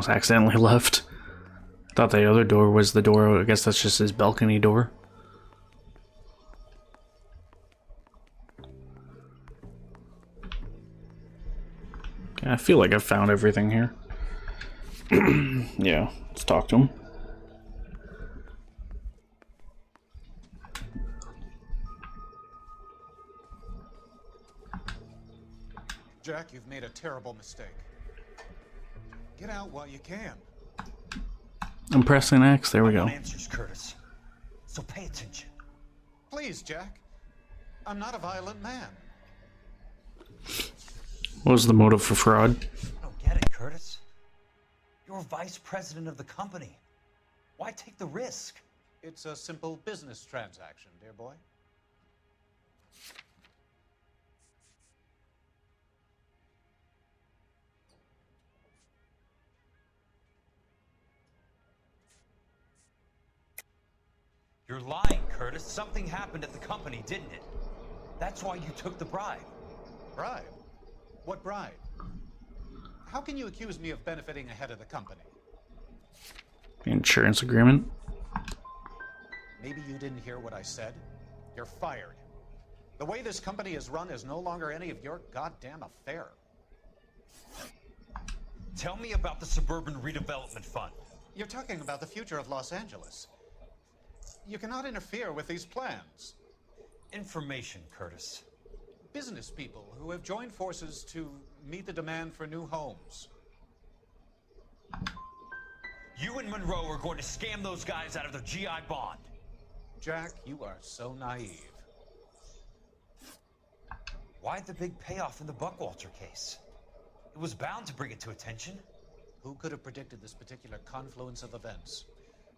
almost accidentally left. Thought the other door was the door. I guess that's just his balcony door. Okay, I feel like I've found everything here. Yeah, let's talk to him. Jack, you've made a terrible mistake. Get out while you can. I'm pressing X. There we go. Answers, Curtis. So pay attention. Please, Jack. I'm not a violent man. What was the motive for fraud? I don't get it, Curtis. You're vice president of the company. Why take the risk? It's a simple business transaction, dear boy. You're lying, Curtis. Something happened at the company, didn't it? That's why you took the bribe. Bribe? What bribe? How can you accuse me of benefiting ahead of the company? Insurance agreement. Maybe you didn't hear what I said. You're fired. The way this company is run is no longer any of your goddamn affair. Tell me about the Suburban Redevelopment Fund. You're talking about the future of Los Angeles. You cannot interfere with these plans. Information, Curtis. Business people who have joined forces to meet the demand for new homes. You and Monroe are going to scam those guys out of their GI bond. Jack, you are so naive. Why the big payoff in the Buckwalter case? It was bound to bring it to attention. Who could have predicted this particular confluence of events?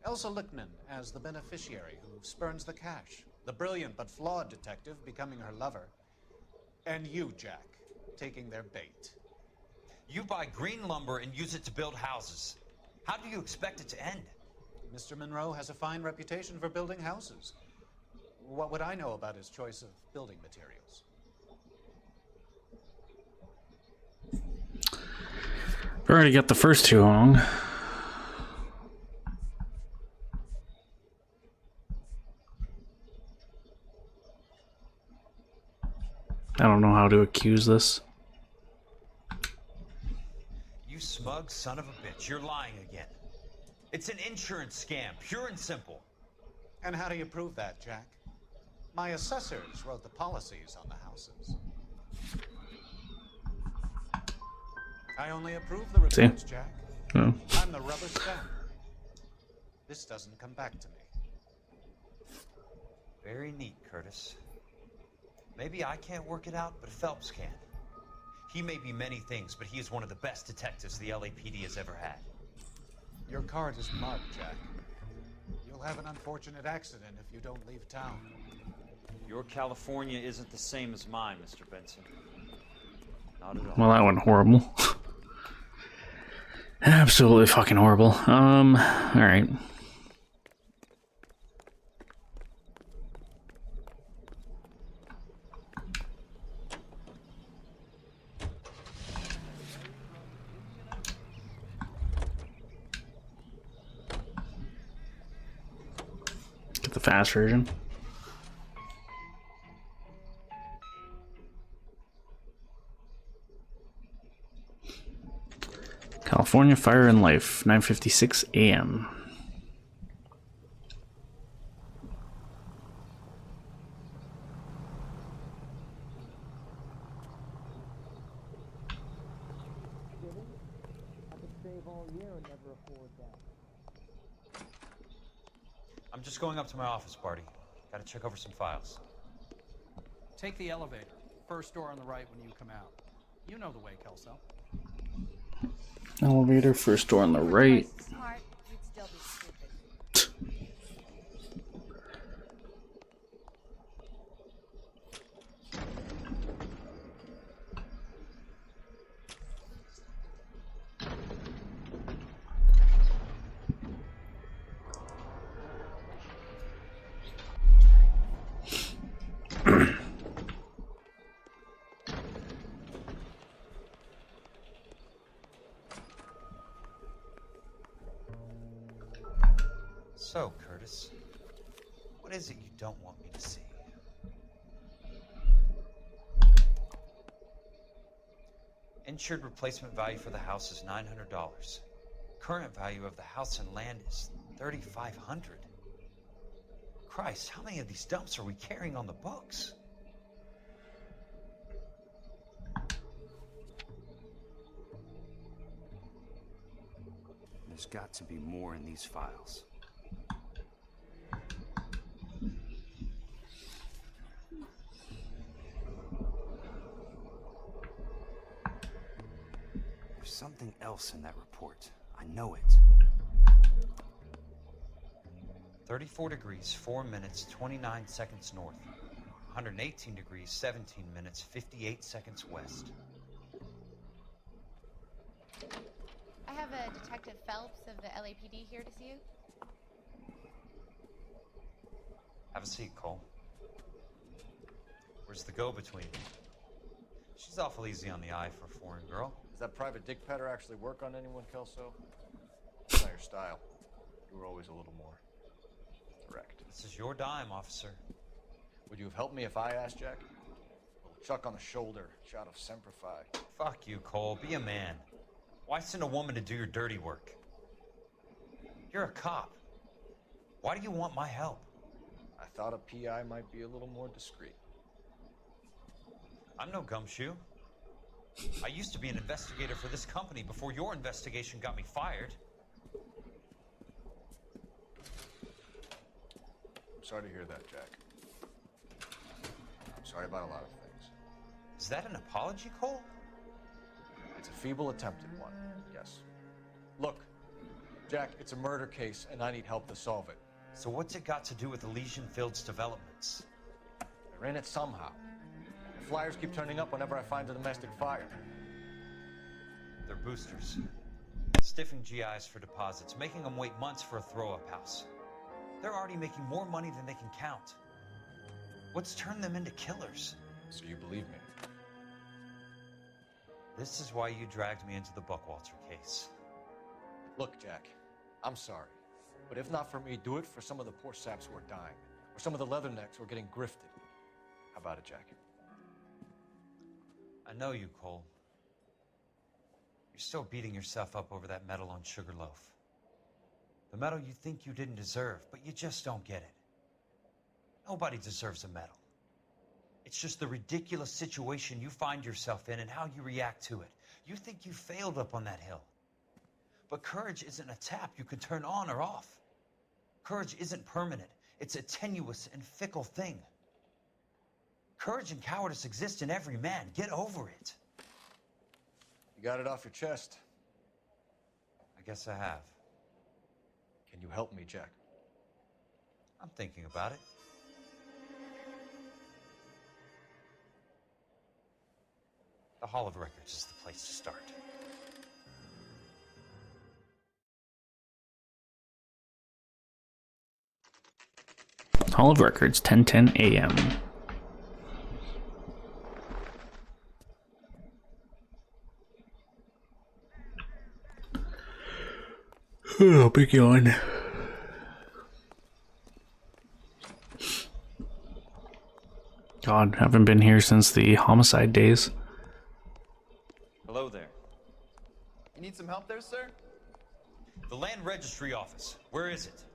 Elsa Lichtman as the beneficiary who spurns the cash. The brilliant but flawed detective becoming her lover. And you, Jack, taking their bait. You buy green lumber and use it to build houses. How do you expect it to end? Mr. Monroe has a fine reputation for building houses. What would I know about his choice of building materials? I've already got the first two wrong. I don't know how to accuse this. You smug son of a bitch, you're lying again. It's an insurance scam, pure and simple. And how do you prove that, Jack? My assessors wrote the policies on the houses. I only approve the reports, Jack. Oh. I'm the rubber stamp. This doesn't come back to me. Very neat, Curtis. Maybe I can't work it out, but Phelps can. He may be many things, but he is one of the best detectives the LAPD has ever had. Your card is marked, Jack. You'll have an unfortunate accident if you don't leave town. Your California isn't the same as mine, Mr. Benson. Not at all. Well, that went horrible. Absolutely fucking horrible. Alright. Get the fast version. California Fire and Life, 9:56 a.m. I'm just going up to my office, Barty. Gotta check over some files. Take the elevator. First door on the right when you come out. You know the way, Kelso. Elevator, first door on the right. Smart, you'd still be stupid. So, Curtis, what is it you don't want me to see? Insured replacement value for the house is $900. Current value of the house and land is $3,500. Christ, how many of these dumps are we carrying on the books? There's got to be more in these files. There's something else in that report. I know it. 34 degrees, 4 minutes, 29 seconds north. 118 degrees, 17 minutes, 58 seconds west. I have a Detective Phelps of the LAPD here to see you. Have a seat, Cole. Where's the go-between? She's awful easy on the eye for a foreign girl. Does that private dick petter actually work on anyone, Kelso? It's not your style. You were always a little more direct. This is your dime, officer. Would you have helped me if I asked, Jack? A little chuck on the shoulder, shot of Semper Fi. Fuck you, Cole. Be a man. Why send a woman to do your dirty work? You're a cop. Why do you want my help? I thought a PI might be a little more discreet. I'm no gumshoe. I used to be an investigator for this company before your investigation got me fired. I'm sorry to hear that, Jack. I'm sorry about a lot of things. Is that an apology, Cole? It's a feeble attempt at one, yes. Look, Jack, it's a murder case, and I need help to solve it. So what's it got to do with Elysian Fields developments? They're in it somehow. The flyers keep turning up whenever I find a domestic fire. They're boosters. Stiffing GIs for deposits, making them wait months for a throw-up house. They're already making more money than they can count. What's turned them into killers? So you believe me? This is why you dragged me into the Buckwalter case. Look, Jack, I'm sorry. But if not for me, do it for some of the poor saps who are dying. Or some of the leathernecks who are getting grifted. How about it, Jack? I know you, Cole. You're still beating yourself up over that medal on Sugarloaf. The medal you think you didn't deserve, but you just don't get it. Nobody deserves a medal. It's just the ridiculous situation you find yourself in and how you react to it. You think you failed up on that hill. But courage isn't a tap you can turn on or off. Courage isn't permanent. It's a tenuous and fickle thing. Courage and cowardice exist in every man. Get over it. You got it off your chest. I guess I have. Can you help me, Jack? I'm thinking about it. The Hall of Records is the place to start. Hall of Records, 10:10 a.m. Oh, big yawn. God, haven't been here since the homicide days. Hello there. You need some help there, sir? The Land Registry Office. Where is it?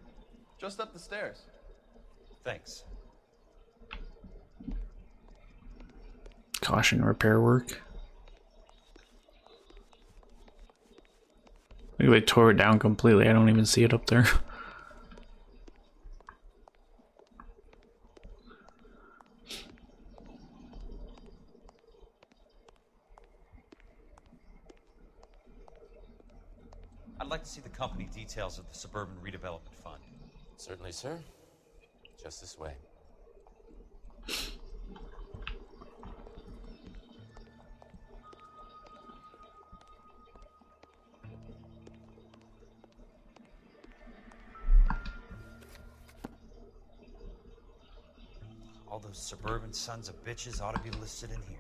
Just up the stairs. Thanks. Caution repair work. Maybe they tore it down completely. I don't even see it up there. I'd like to see the company details of the Suburban Redevelopment Fund. Certainly, sir. Just this way. All those suburban sons of bitches ought to be listed in here.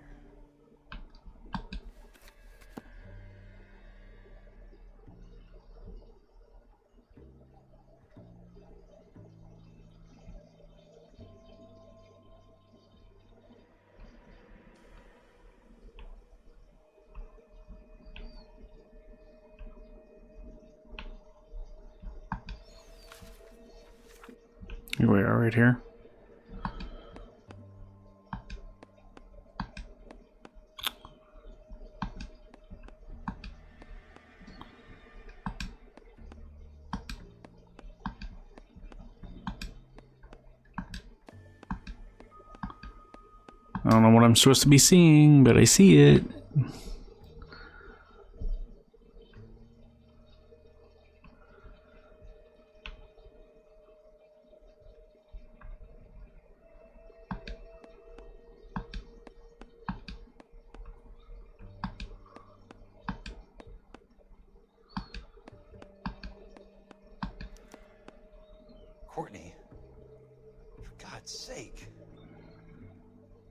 Here we are, right here. I don't know what I'm supposed to be seeing, but I see it. Courtney, for God's sake.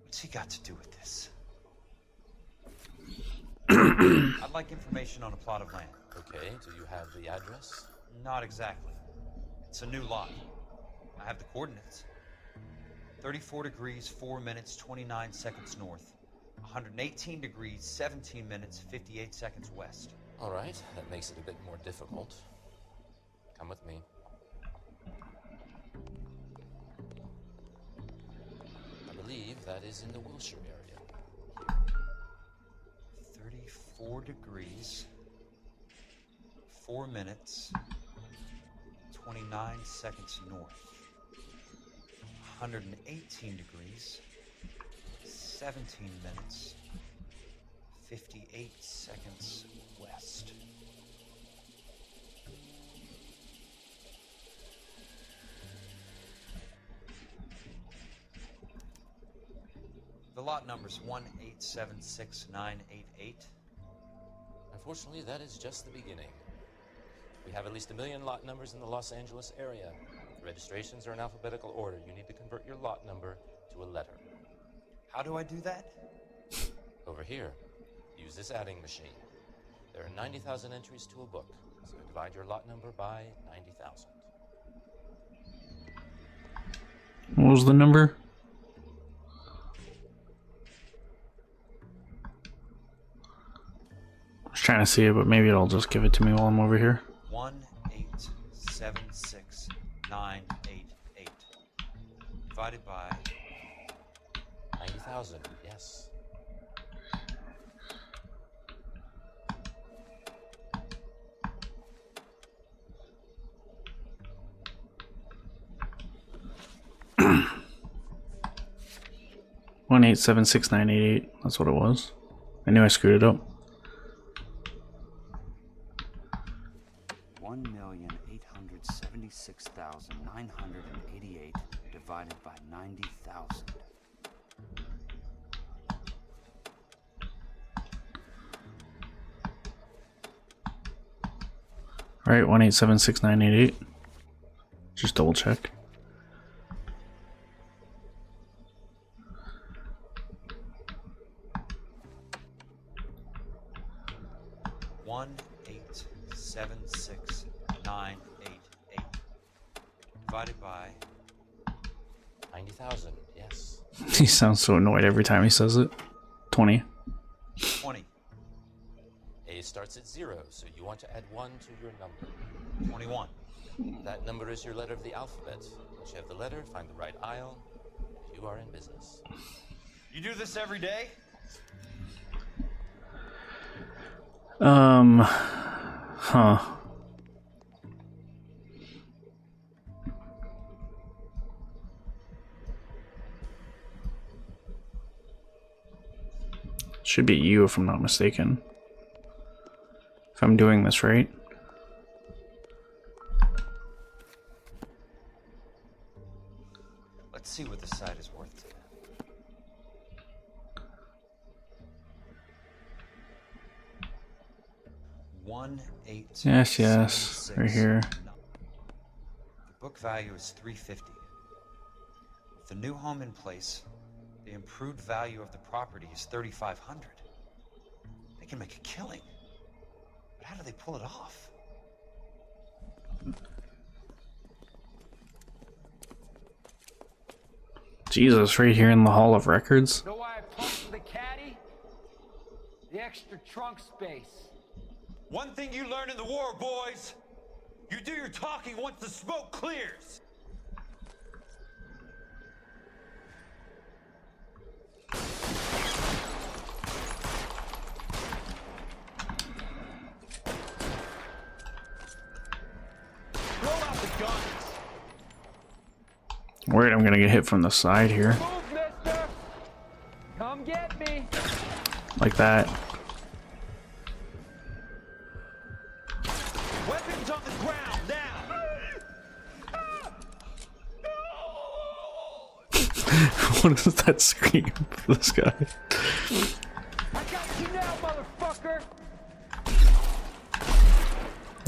What's he got to do with this? I'd like information on a plot of land. Okay, do you have the address? Not exactly. It's a new lot. I have the coordinates. 34 degrees, 4 minutes, 29 seconds north. 118 degrees, 17 minutes, 58 seconds west. All right, that makes it a bit more difficult. Come with me. I believe that is in the Wilshire area. 34 degrees, 4 minutes, 29 seconds north. 118 degrees, 17 minutes, 58 seconds west. The lot number's 1876988. Unfortunately, that is just the beginning. We have at least 1 million lot numbers in the Los Angeles area. Registrations are in alphabetical order. You need to convert your lot number to a letter. How do I do that? Over here, use this adding machine. There are 90,000 entries to a book, so divide your lot number by 90,000. What was the number? I was trying to see it, but maybe it'll just give it to me while I'm over here. 1876988 divided by 90,000, yes. One 1876988. That's what it was. I knew I screwed it up. 1,876,988 divided by 90,000. All right, 1876988. Just double check. One 1876988 divided by 90,000, yes. He sounds so annoyed every time he says it. 20. 20. A starts at 0, so you want to add 1 to your number. 21. That number is your letter of the alphabet. Once you have the letter, find the right aisle. You are in business. You do this every day? Huh. Should be you if I'm not mistaken. If I'm doing this right. Let's see what this side is worth to them. Yes, right here. The book value is $350. With the new home in place, the improved value of the property is $3,500. They can make a killing. But how do they pull it off? Jesus, right here in the Hall of Records. Know why I pumped the caddy? The extra trunk space. One thing you learn in the war, boys. You do your talking once the smoke clears. worried I'm gonna get hit from the side here. Move, mister! Come get me! Like that. Weapons on the ground now! What is that scream for this guy? I got you now, motherfucker!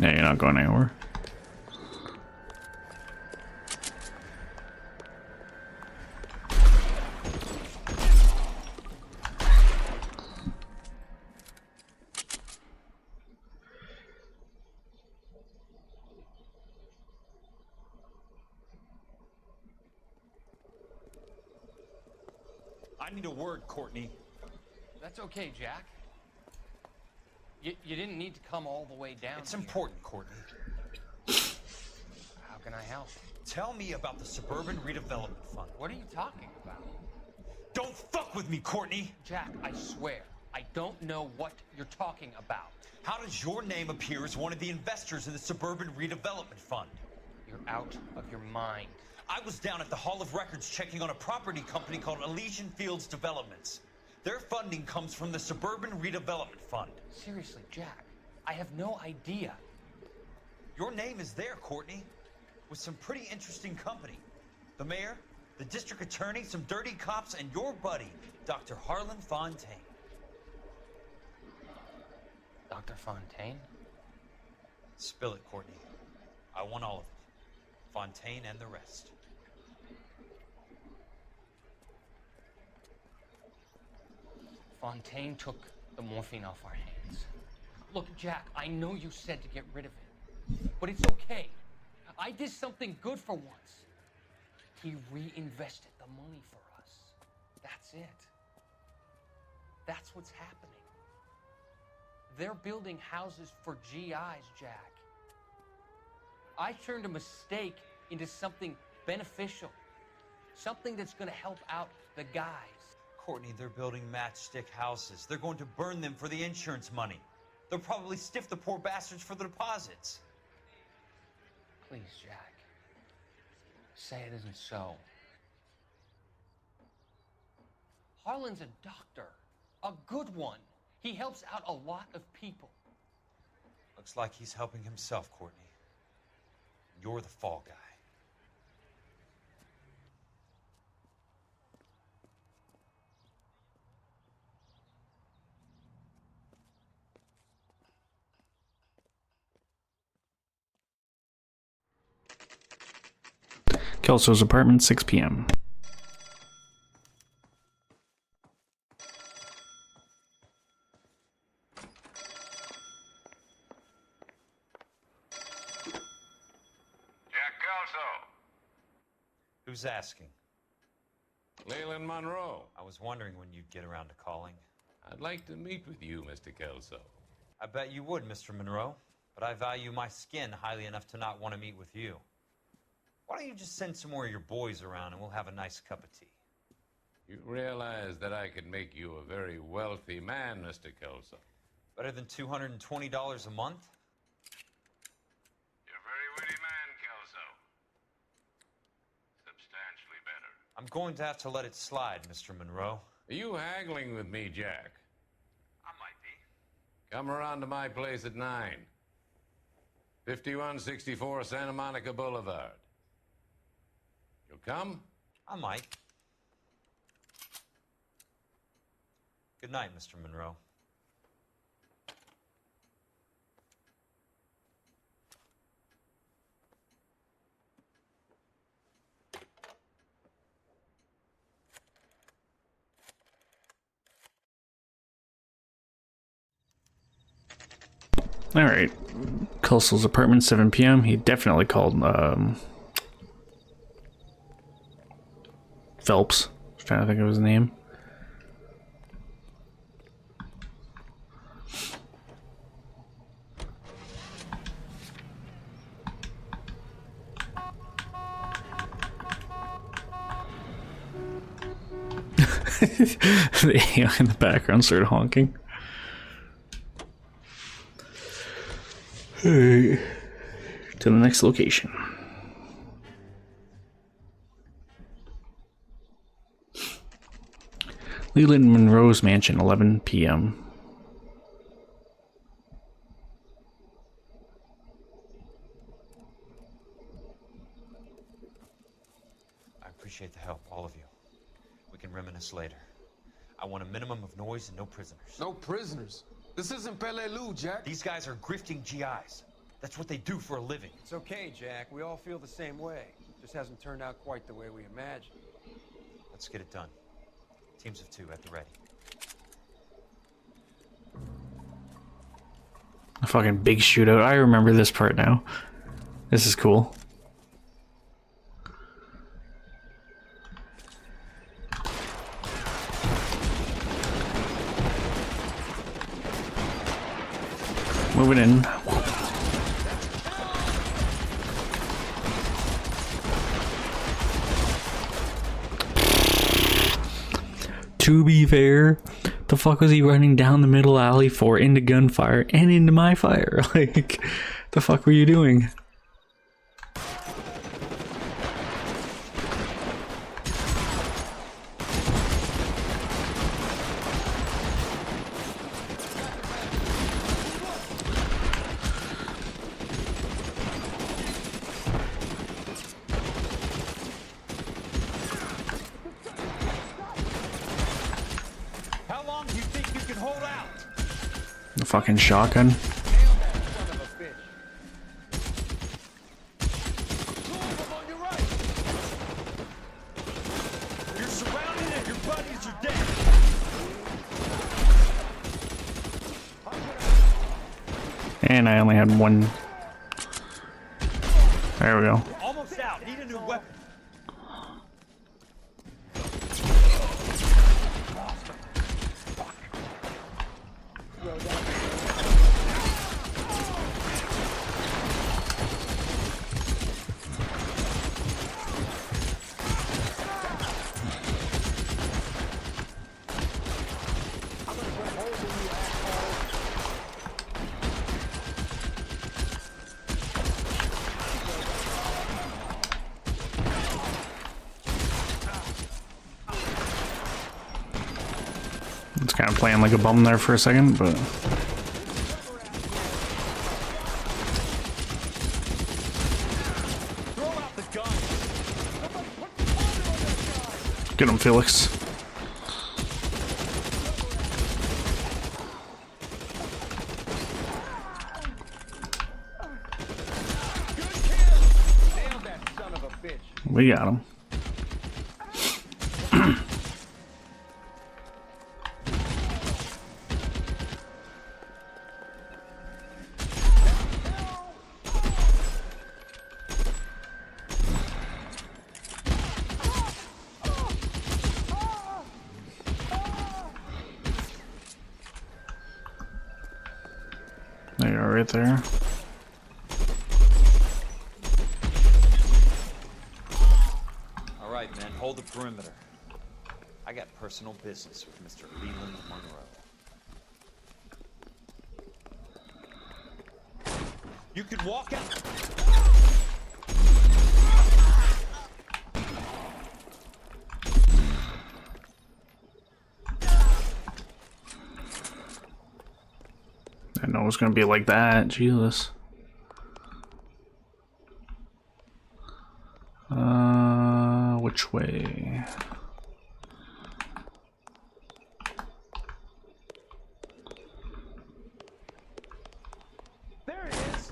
Yeah, you're not going anywhere. I need a word, Courtney. That's okay, Jack. You didn't need to come all the way down. It's here. important, Courtney. How can I help? Tell me about the Suburban Redevelopment Fund. What are you talking about? Don't fuck with me, Courtney! Jack, I swear, I don't know what you're talking about. How does your name appear as one of the investors in the Suburban Redevelopment Fund? You're out of your mind. I was down at the Hall of Records checking on a property company called Elysian Fields Developments. Their funding comes from the Suburban Redevelopment Fund. Seriously, Jack, I have no idea. Your name is there, Courtney, with some pretty interesting company. The mayor, the district attorney, some dirty cops, and your buddy, Dr. Harlan Fontaine. Dr. Fontaine? Spill it, Courtney. I want all of it. Fontaine and the rest. Fontaine took the morphine off our hands. Look, Jack, I know you said to get rid of it, but it's okay. I did something good for once. He reinvested the money for us. That's it. That's what's happening. They're building houses for GIs, Jack. I turned a mistake into something beneficial. Something that's gonna help out the guys. Courtney, they're building matchstick houses. They're going to burn them for the insurance money. They'll probably stiff the poor bastards for the deposits. Please, Jack. Say it isn't so. Harlan's a doctor. A good one. He helps out a lot of people. Looks like he's helping himself, Courtney. You're the fall guy. Kelso's apartment, 6 p.m. Who's asking? Leland Monroe. I was wondering when you'd get around to calling. I'd like to meet with you, Mr. Kelso. I bet you would, Mr. Monroe. But I value my skin highly enough to not want to meet with you. Why don't you just send some more of your boys around and we'll have a nice cup of tea? You realize that I could make you a very wealthy man, Mr. Kelso. Better than $220 a month? You're a very witty man, Kelso. Substantially better. I'm going to have to let it slide, Mr. Monroe. Are you haggling with me, Jack? I might be. Come around to my place at 9. 5164 Santa Monica Boulevard. You'll come? I might. Good night, Mr. Monroe. Alright. Kelso's apartment, 7 p.m. He definitely called Phelps. I was trying to think of his name. The AI in the background started honking. To the next location. Leland Monroe's mansion, 11 p.m. I appreciate the help, all of you. We can reminisce later. I want a minimum of noise and no prisoners. No prisoners? This isn't Peleliu, Jack. These guys are grifting GIs. That's what they do for a living. It's okay, Jack. We all feel the same way. Just hasn't turned out quite the way we imagined. Let's get it done. Teams of 2 at the ready. A fucking big shootout. I remember this part now. This is cool. Moving in. To be fair, the fuck was he running down the middle alley for, into gunfire and into my fire? Like, the fuck were you doing? The fucking shotgun. And I only had one. There we go. Almost out. Need a new weapon. It's kind of playing like a bum there for a second, but get him, Felix. We got him. There you are, right there. All right, men, hold the perimeter. I got personal business with Mr. Leland Monroe. You can walk out. I know it's gonna be like that. Jesus. Which way? There it is!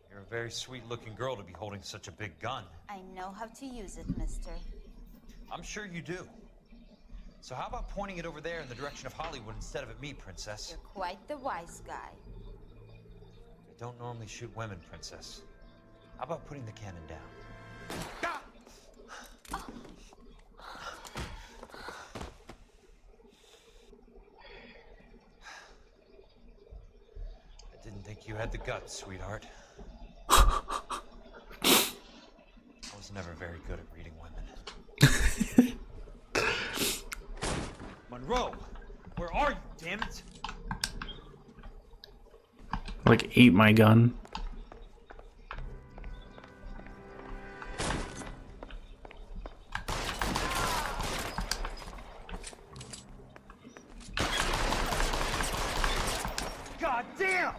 You're a very sweet-looking girl to be holding such a big gun. I know how to use it, mister. I'm sure you do. So how about pointing it over there in the direction of Hollywood instead of at me, Princess? You're quite the wise guy. I don't normally shoot women, Princess. How about putting the cannon down? think you had the guts, sweetheart. I was never very good at reading women. Monroe, where are you, damn it? Like, ate my gun. God damn!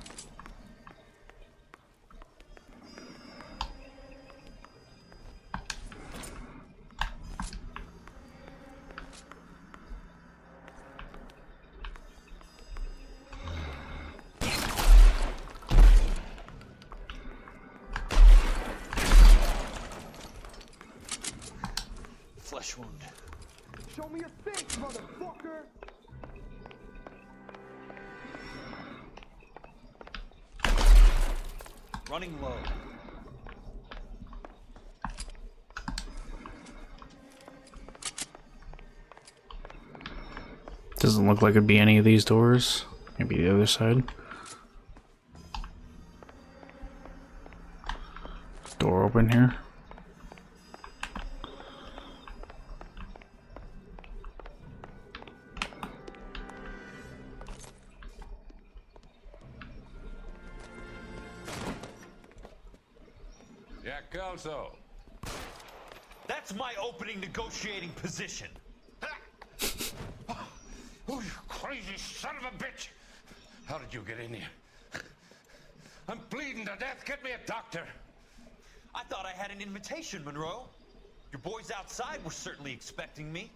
Flesh wound. Show me a face, motherfucker! Running low. Doesn't look like it'd be any of these doors. Maybe the other side. Door open here. Jack Kelso. That's my opening negotiating position. Oh, you crazy son of a bitch! How did you get in here? I'm bleeding to death. Get me a doctor. I thought I had an invitation, Monroe. Your boys outside were certainly expecting me.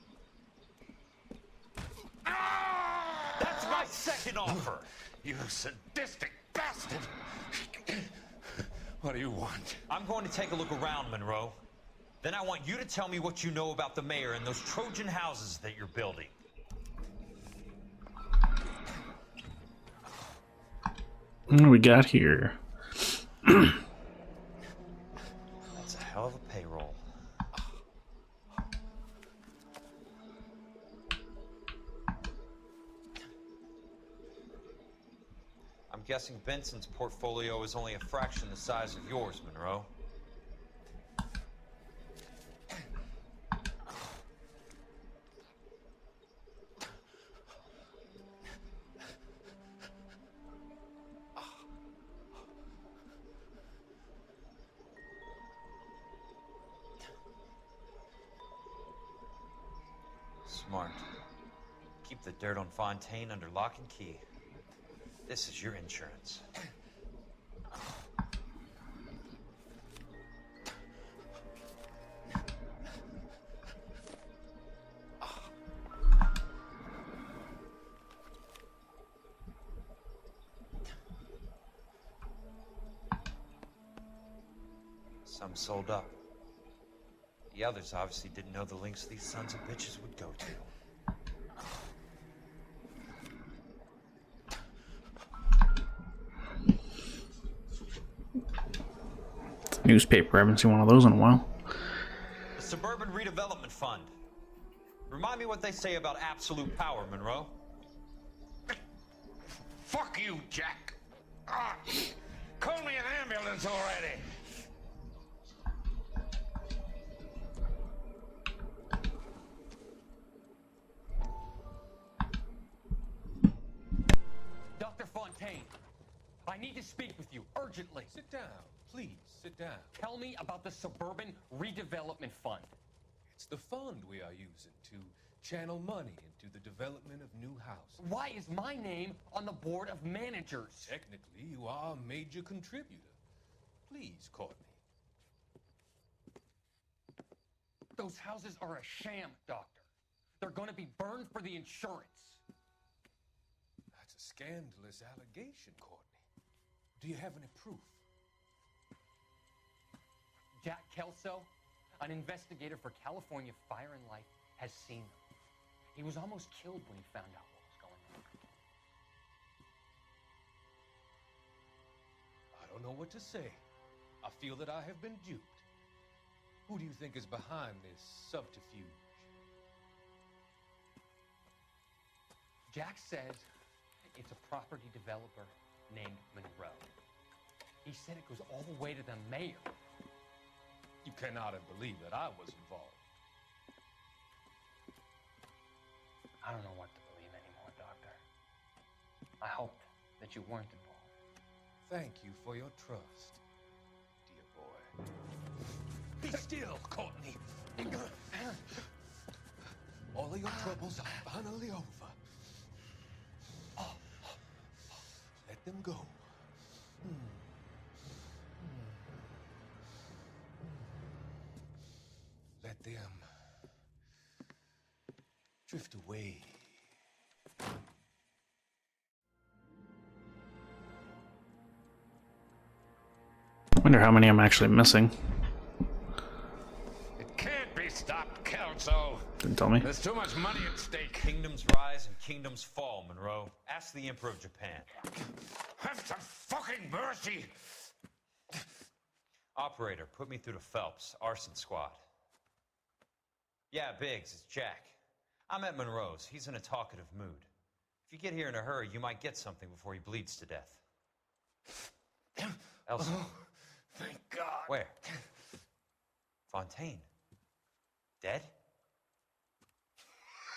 That's my second offer. You sadistic bastard! What do you want? I'm going to take a look around, Monroe. Then I want you to tell me what you know about the mayor and those Trojan houses that you're building. What do we got here? That's a hell of a payroll. I'm guessing Benson's portfolio is only a fraction the size of yours, Monroe. Smart. Keep the dirt on Fontaine under lock and key. This is your insurance. Some sold up. The others obviously didn't know the lengths these sons of bitches would go to. Newspaper. I haven't seen one of those in a while. The Suburban Redevelopment Fund. Remind me what they say about absolute power, Monroe. Fuck you, Jack. Call me an ambulance already. Dr. Fontaine, I need to speak with you urgently. Sit down. Please, sit down. Tell me about the Suburban Redevelopment Fund. It's the fund we are using to channel money into the development of new housing. Why is my name on the board of managers? Technically, you are a major contributor. Please, Courtney. Those houses are a sham, Doctor. They're going to be burned for the insurance. That's a scandalous allegation, Courtney. Do you have any proof? Jack Kelso, an investigator for California Fire and Life, has seen them. He was almost killed when he found out what was going on. I don't know what to say. I feel that I have been duped. Who do you think is behind this subterfuge? Jack says it's a property developer named Monroe. He said it goes all the way to the mayor. You cannot believe that I was involved. I don't know what to believe anymore, Doctor. I hoped that you weren't involved. Thank you for your trust, dear boy. Be still, Courtney. All of your troubles are finally over. Let them go. Let them drift away. Wonder how many I'm actually missing. It can't be stopped, Kelso. Didn't tell me. There's too much money at stake. Kingdoms rise and kingdoms fall, Monroe. Ask the Emperor of Japan. Have some fucking mercy. Operator, put me through to Phelps, arson squad. Yeah, Biggs, it's Jack. I'm at Monroe's. He's in a talkative mood. If you get here in a hurry, you might get something before he bleeds to death. Elsa. Oh, thank God. Where? Fontaine. Dead?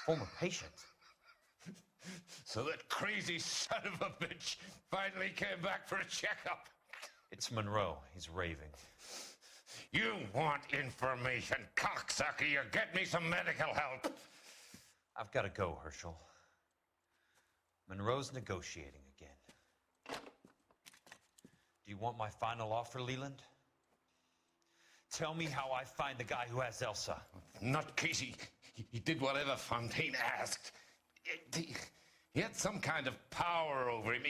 Former patient. So that crazy son of a bitch finally came back for a checkup. It's Monroe. He's raving. You want information, cocksucker. You get me some medical help. I've got to go, Herschel. Monroe's negotiating again. Do you want my final offer, Leland? Tell me how I find the guy who has Elsa. Not Casey. He did whatever Fontaine asked. He had some kind of power over him.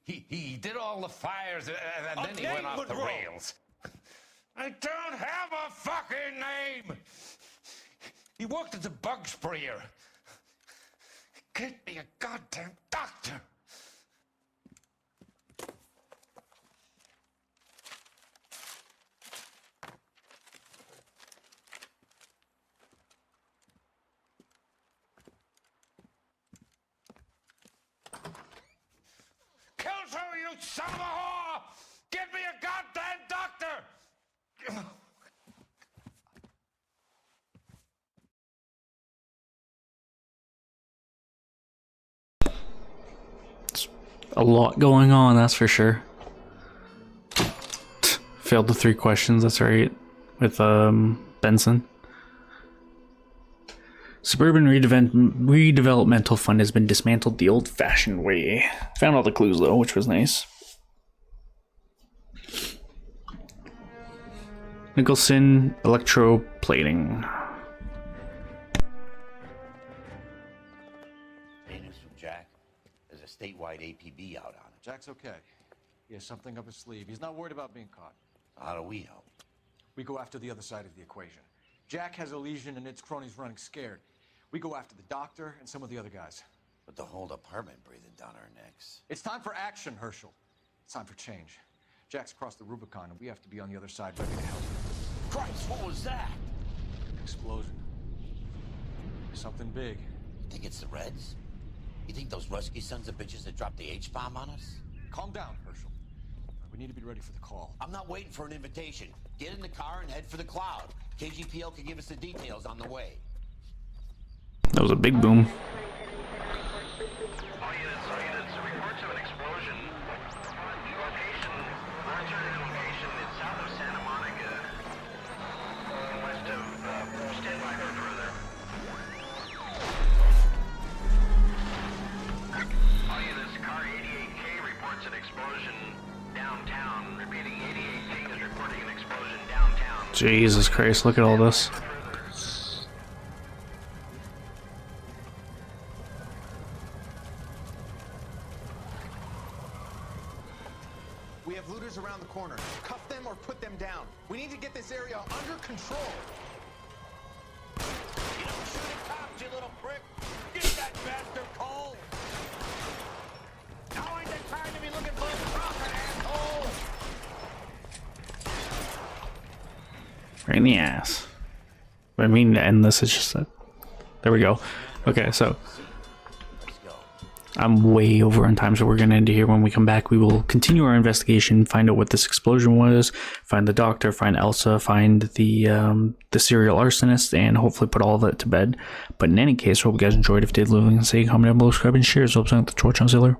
He did all the fires, and then he went off the rails. I don't have a fucking name! He worked as a bug sprayer. Get me a goddamn doctor! Kelso, you son of a whore! Get me a goddamn doctor! A lot going on, that's for sure. Failed the 3 questions, that's right. With Benson. Suburban Redevelopmental Fund has been dismantled the old-fashioned way. Found all the clues though, which was nice. Nicholson electroplating. Hey, news from Jack. There's a statewide APB out on him. Jack's okay. He has something up his sleeve. He's not worried about being caught. How do we help? We go after the other side of the equation. Jack has a legion and its cronies running scared. We go after the doctor and some of the other guys. But the whole department breathing down our necks. It's time for action, Herschel. It's time for change. Jack's crossed the Rubicon, and we have to be on the other side ready to help. Christ, what was that? Explosion. Something big. You think it's the Reds? You think those Rusky sons of bitches that dropped the H-bomb on us? Calm down, Herschel. We need to be ready for the call. I'm not waiting for an invitation. Get in the car and head for the cloud. KGPL can give us the details on the way. That was a big boom. Jesus Christ, look at all this. We have looters around the corner. Cuff them or put them down. We need to get this area under control. You don't shoot at cops, you little prick! Get that bastard cold! Now ain't the time to be looking for a profit, asshole! Right in the ass. I mean to end this, it's just that. There we go. Okay, so I'm way over on time, so we're going to end it here. When we come back, we will continue our investigation, find out what this explosion was, find the doctor, find Elsa, find the serial arsonist, and hopefully put all of that to bed. But in any case, hope you guys enjoyed. If you did, leave a like and say, comment down below, subscribe, and share. So, up to the torch on Ziller.